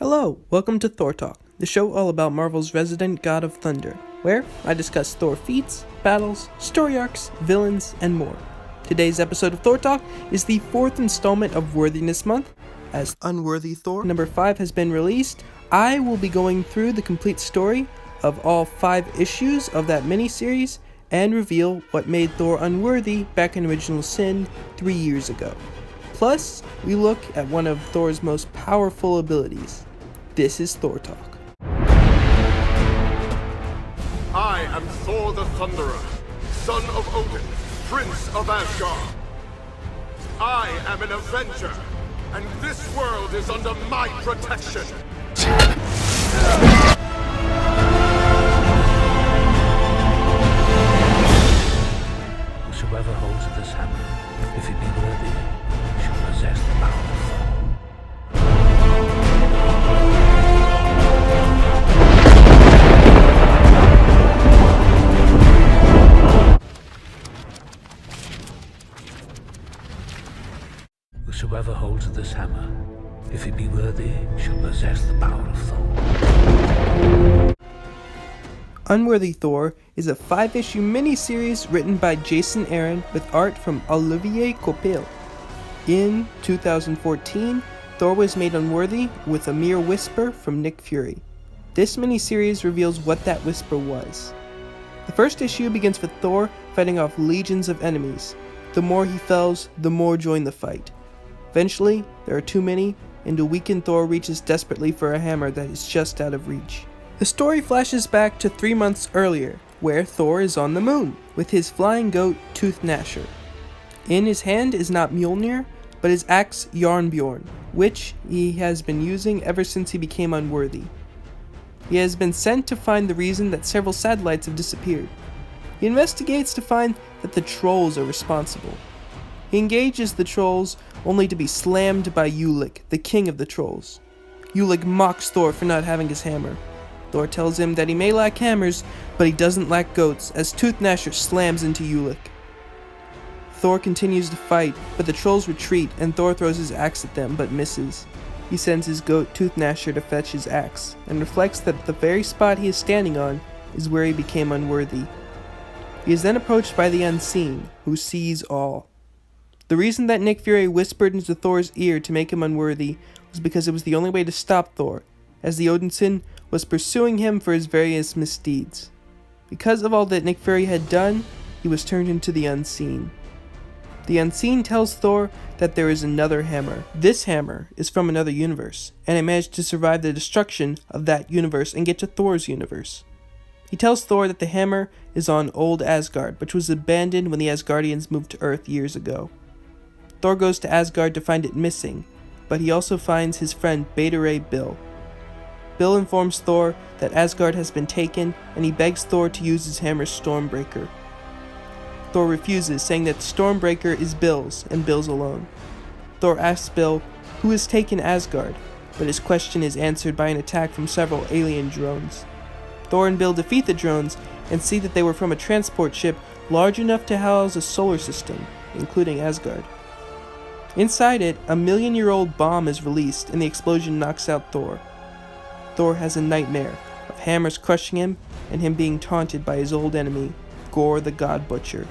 Hello, welcome to Thor Talk, the show all about Marvel's resident god of thunder, where I discuss Thor feats, battles, story arcs, villains, and more. Today's episode of Thor Talk is the fourth installment of Worthiness Month. As Unworthy Thor number 5 has been released, I will be going through the complete story of all 5 issues of that miniseries and reveal what made Thor unworthy back in Original Sin 3 years ago. Plus, we look at one of Thor's most powerful abilities. This is Thor Talk. I am Thor the Thunderer, son of Odin, prince of Asgard. I am an Avenger, and this world is under my protection. Whosoever holds this hammer, if he be worthy, shall possess the power of Thor. Whosoever holds this hammer, if he be worthy, shall possess the power of Thor. Unworthy Thor is a 5-issue miniseries written by Jason Aaron with art from Olivier Coipel. In 2014, Thor was made unworthy with a mere whisper from Nick Fury. This miniseries reveals what that whisper was. The first issue begins with Thor fighting off legions of enemies. The more he fells, the more join the fight. Eventually, there are too many, and a weakened Thor reaches desperately for a hammer that is just out of reach. The story flashes back to 3 months earlier, where Thor is on the moon, with his flying goat, Tooth Gnasher. In his hand is not Mjolnir, but his axe Jarnbjorn, which he has been using ever since he became unworthy. He has been sent to find the reason that several satellites have disappeared. He investigates to find that the trolls are responsible. He engages the trolls, only to be slammed by Ulik, the king of the trolls. Ulik mocks Thor for not having his hammer. Thor tells him that he may lack hammers, but he doesn't lack goats, as Tooth Gnasher slams into Ulik. Thor continues to fight, but the trolls retreat, and Thor throws his axe at them, but misses. He sends his goat Tooth Gnasher to fetch his axe, and reflects that the very spot he is standing on is where he became unworthy. He is then approached by the Unseen, who sees all. The reason that Nick Fury whispered into Thor's ear to make him unworthy was because it was the only way to stop Thor, as the Odinson was pursuing him for his various misdeeds. Because of all that Nick Fury had done, he was turned into the Unseen. The Unseen tells Thor that there is another hammer. This hammer is from another universe, and it managed to survive the destruction of that universe and get to Thor's universe. He tells Thor that the hammer is on old Asgard, which was abandoned when the Asgardians moved to Earth years ago. Thor goes to Asgard to find it missing, but he also finds his friend Beta Ray Bill. Bill informs Thor that Asgard has been taken, and he begs Thor to use his hammer Stormbreaker. Thor refuses, saying that Stormbreaker is Bill's, and Bill's alone. Thor asks Bill who has taken Asgard, but his question is answered by an attack from several alien drones. Thor and Bill defeat the drones, and see that they were from a transport ship large enough to house a solar system, including Asgard. Inside it, a million-year-old bomb is released, and the explosion knocks out Thor. Thor has a nightmare of hammers crushing him and him being taunted by his old enemy, Gorr the God Butcher.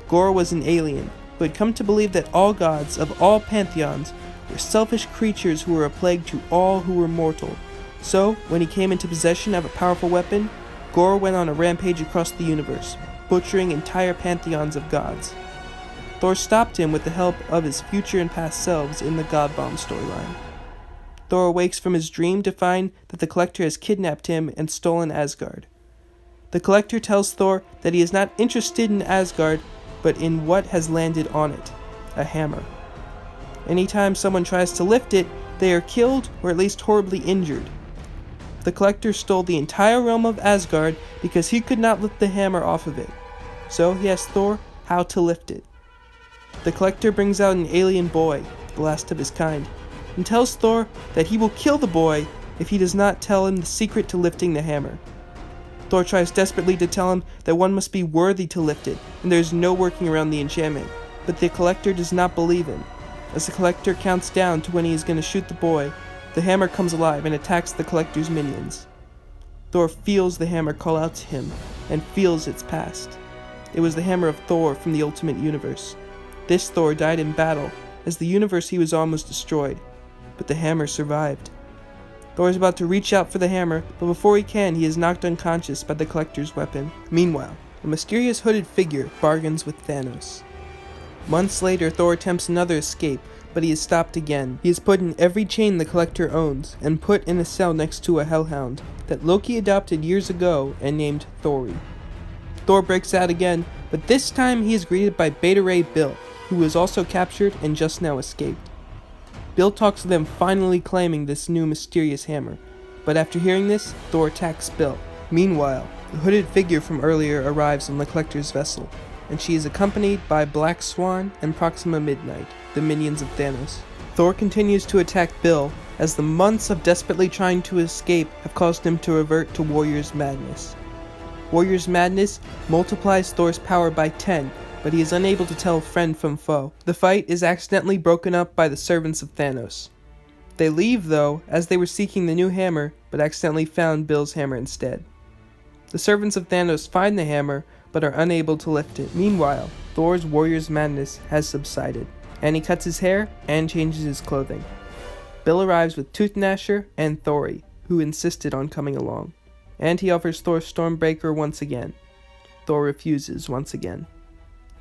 Gorr was an alien who had come to believe that all gods of all pantheons were selfish creatures who were a plague to all who were mortal. So, when he came into possession of a powerful weapon, Gorr went on a rampage across the universe, butchering entire pantheons of gods. Thor stopped him with the help of his future and past selves in the God Bomb storyline. Thor awakes from his dream to find that the Collector has kidnapped him and stolen Asgard. The Collector tells Thor that he is not interested in Asgard, but in what has landed on it, a hammer. Anytime someone tries to lift it, they are killed or at least horribly injured. The Collector stole the entire realm of Asgard because he could not lift the hammer off of it, so he asks Thor how to lift it. The Collector brings out an alien boy, the last of his kind, and tells Thor that he will kill the boy if he does not tell him the secret to lifting the hammer. Thor tries desperately to tell him that one must be worthy to lift it, and there is no working around the enchantment, but the Collector does not believe him. As the Collector counts down to when he is going to shoot the boy, the hammer comes alive and attacks the Collector's minions. Thor feels the hammer call out to him and feels its past. It was the hammer of Thor from the Ultimate Universe. This Thor died in battle, as the universe he was on was destroyed, but the hammer survived. Thor is about to reach out for the hammer, but before he can, he is knocked unconscious by the Collector's weapon. Meanwhile, a mysterious hooded figure bargains with Thanos. Months later, Thor attempts another escape, but he is stopped again. He is put in every chain the Collector owns, and put in a cell next to a hellhound that Loki adopted years ago and named Thori. Thor breaks out again, but this time he is greeted by Beta Ray Bill, who was also captured and just now escaped. Bill talks to them, finally claiming this new mysterious hammer, but after hearing this, Thor attacks Bill. Meanwhile, the hooded figure from earlier arrives on the Collector's vessel, and she is accompanied by Black Swan and Proxima Midnight, the minions of Thanos. Thor continues to attack Bill, as the months of desperately trying to escape have caused him to revert to Warrior's Madness. Warrior's Madness multiplies Thor's power by 10, but he is unable to tell friend from foe. The fight is accidentally broken up by the servants of Thanos. They leave though, as they were seeking the new hammer, but accidentally found Bill's hammer instead. The servants of Thanos find the hammer, but are unable to lift it. Meanwhile, Thor's Warrior's Madness has subsided, and he cuts his hair and changes his clothing. Bill arrives with Tooth Gnasher and Thori, who insisted on coming along, and he offers Thor Stormbreaker once again. Thor refuses once again.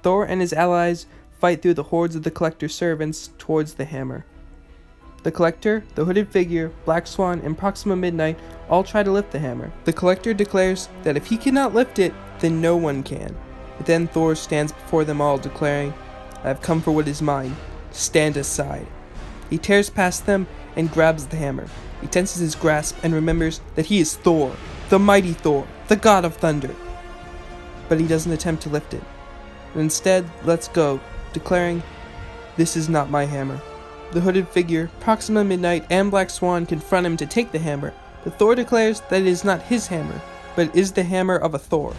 Thor and his allies fight through the hordes of the Collector's servants towards the hammer. The Collector, the hooded figure, Black Swan, and Proxima Midnight all try to lift the hammer. The Collector declares that if he cannot lift it, then no one can. But then Thor stands before them all, declaring, "I have come for what is mine. Stand aside." He tears past them and grabs the hammer. He tenses his grasp and remembers that he is Thor, the mighty Thor, the god of thunder. But he doesn't attempt to lift it, and instead lets go, declaring, "This is not my hammer." The hooded figure, Proxima Midnight, and Black Swan confront him to take the hammer, but Thor declares that it is not his hammer, but it is the hammer of a Thor,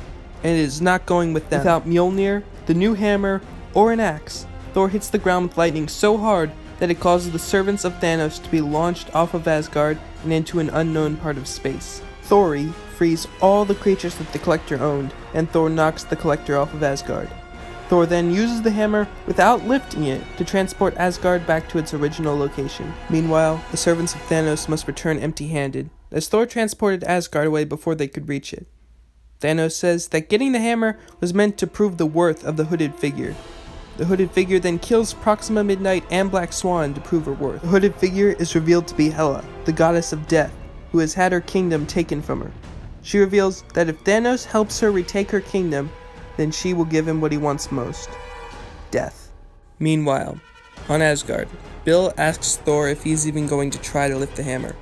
and it is not going with them. Without Mjolnir, the new hammer, or an axe, Thor hits the ground with lightning so hard that it causes the servants of Thanos to be launched off of Asgard and into an unknown part of space. Thori frees all the creatures that the Collector owned, and Thor knocks the Collector off of Asgard. Thor then uses the hammer without lifting it to transport Asgard back to its original location. Meanwhile, the servants of Thanos must return empty-handed, as Thor transported Asgard away before they could reach it. Thanos says that getting the hammer was meant to prove the worth of the hooded figure. The hooded figure then kills Proxima Midnight and Black Swan to prove her worth. The hooded figure is revealed to be Hela, the goddess of death, who has had her kingdom taken from her. She reveals that if Thanos helps her retake her kingdom, then she will give him what he wants most: death. Meanwhile, on Asgard, Bill asks Thor if he's even going to try to lift the hammer,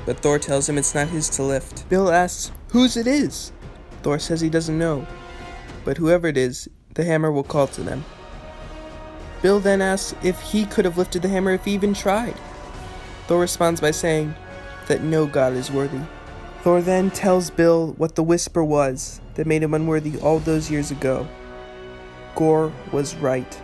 but Thor tells him it's not his to lift. Bill asks whose it is. Thor says he doesn't know, but whoever it is, the hammer will call to them. Bill then asks if he could have lifted the hammer if he even tried. Thor responds by saying that no god is worthy. Thor then tells Bill what the whisper was that made him unworthy all those years ago. Gorr was right.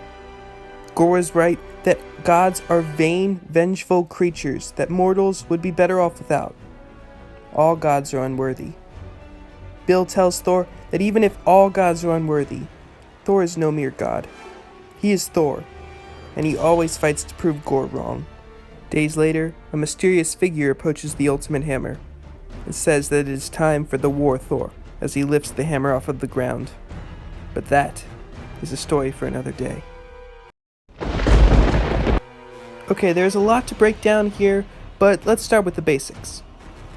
Gorr was right that gods are vain, vengeful creatures that mortals would be better off without. All gods are unworthy. Bill tells Thor that even if all gods are unworthy, Thor is no mere god. He is Thor, and he always fights to prove Gorr wrong. Days later, a mysterious figure approaches the Ultimate Hammer and says that it is time for the War Thor as he lifts the hammer off of the ground. But that is a story for another day. Okay, there's a lot to break down here, but let's start with the basics.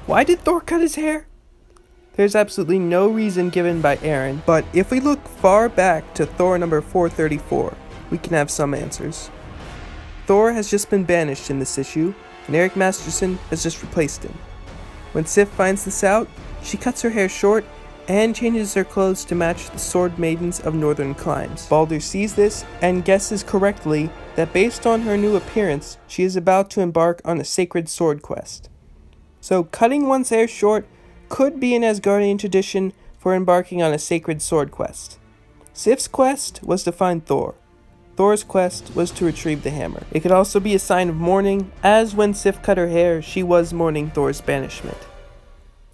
Why did Thor cut his hair? There's absolutely no reason given by Aaron, but if we look far back to Thor number 434, we can have some answers. Thor has just been banished in this issue, and Eric Masterson has just replaced him. When Sif finds this out, she cuts her hair short and changes her clothes to match the sword maidens of northern climes. Baldur sees this and guesses correctly that based on her new appearance, she is about to embark on a sacred sword quest. So cutting one's hair short could be an Asgardian tradition for embarking on a sacred sword quest. Sif's quest was to find Thor, Thor's quest was to retrieve the hammer. It could also be a sign of mourning, as when Sif cut her hair, she was mourning Thor's banishment.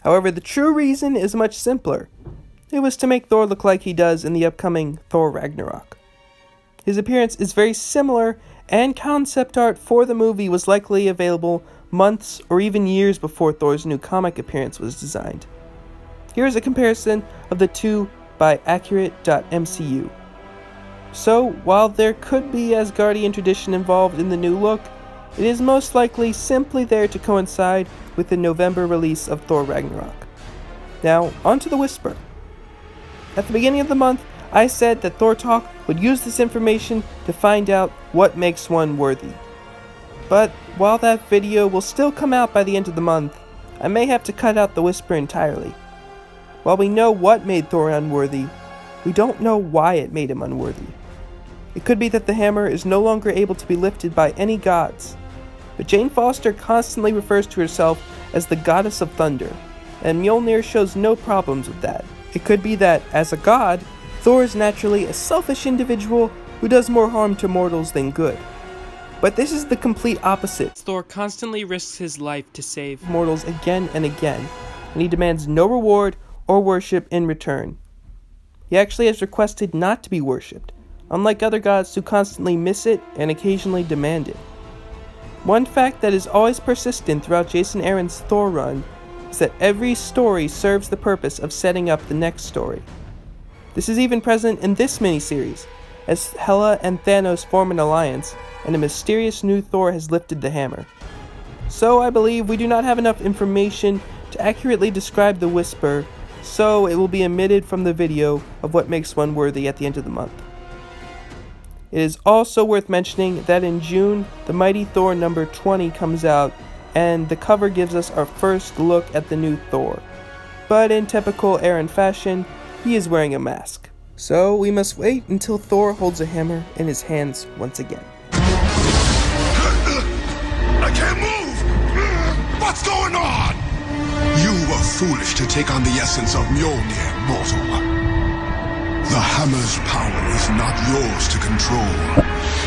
However, the true reason is much simpler. It was to make Thor look like he does in the upcoming Thor Ragnarok. His appearance is very similar, and concept art for the movie was likely available months or even years before Thor's new comic appearance was designed. Here is a comparison of the two by Accurate.mcu. So, while there could be Asgardian tradition involved in the new look, it is most likely simply there to coincide with the November release of Thor Ragnarok. Now, on to the Whisper. At the beginning of the month, I said that Thor Talk would use this information to find out what makes one worthy. But while that video will still come out by the end of the month, I may have to cut out the Whisper entirely. While we know what made Thor unworthy, we don't know why it made him unworthy. It could be that the hammer is no longer able to be lifted by any gods, but Jane Foster constantly refers to herself as the goddess of thunder, and Mjolnir shows no problems with that. It could be that, as a god, Thor is naturally a selfish individual who does more harm to mortals than good. But this is the complete opposite. Thor constantly risks his life to save mortals again and again, and he demands no reward or worship in return. He actually has requested not to be worshipped, unlike other gods who constantly miss it and occasionally demand it. One fact that is always persistent throughout Jason Aaron's Thor run is that every story serves the purpose of setting up the next story. This is even present in this miniseries, as Hela and Thanos form an alliance, and a mysterious new Thor has lifted the hammer. So I believe we do not have enough information to accurately describe the Whisper, so it will be omitted from the video of what makes one worthy at the end of the month. It is also worth mentioning that in June, the Mighty Thor number 20 comes out, and the cover gives us our first look at the new Thor. But in typical Aaron fashion, he is wearing a mask. So we must wait until Thor holds a hammer in his hands once again. I can't move! What's going on? You were foolish to take on the essence of Mjolnir, mortal. The hammer's power is not yours to control.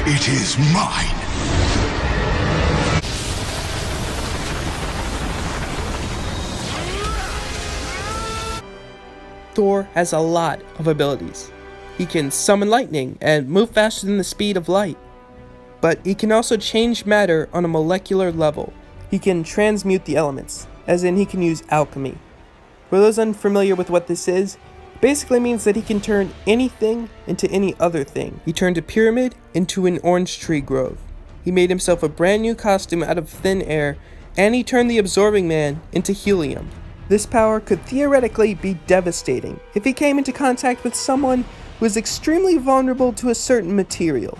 It is mine. Thor has a lot of abilities. He can summon lightning and move faster than the speed of light. But he can also change matter on a molecular level. He can transmute the elements, as in he can use alchemy. For those unfamiliar with what this is, it basically means that he can turn anything into any other thing. He turned a pyramid into an orange tree grove. He made himself a brand new costume out of thin air, and he turned the Absorbing Man into helium. This power could theoretically be devastating if he came into contact with someone who is extremely vulnerable to a certain material.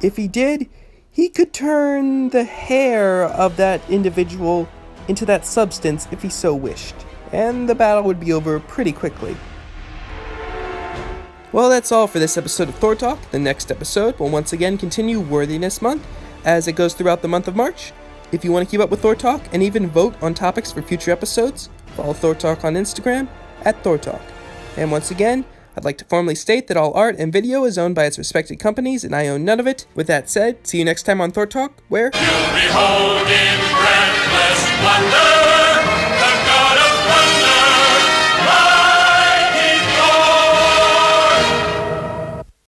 If he did, he could turn the hair of that individual into that substance if he so wished, and the battle would be over pretty quickly. Well, that's all for this episode of Thor Talk. The next episode will once again continue Worthiness Month as it goes throughout the month of March. If you want to keep up with Thor Talk and even vote on topics for future episodes, follow Thor Talk on Instagram @ThorTalk. And once again, I'd like to formally state that all art and video is owned by its respected companies, and I own none of it. With that said, see you next time on Thor Talk, where... You'll behold in breathless wonder.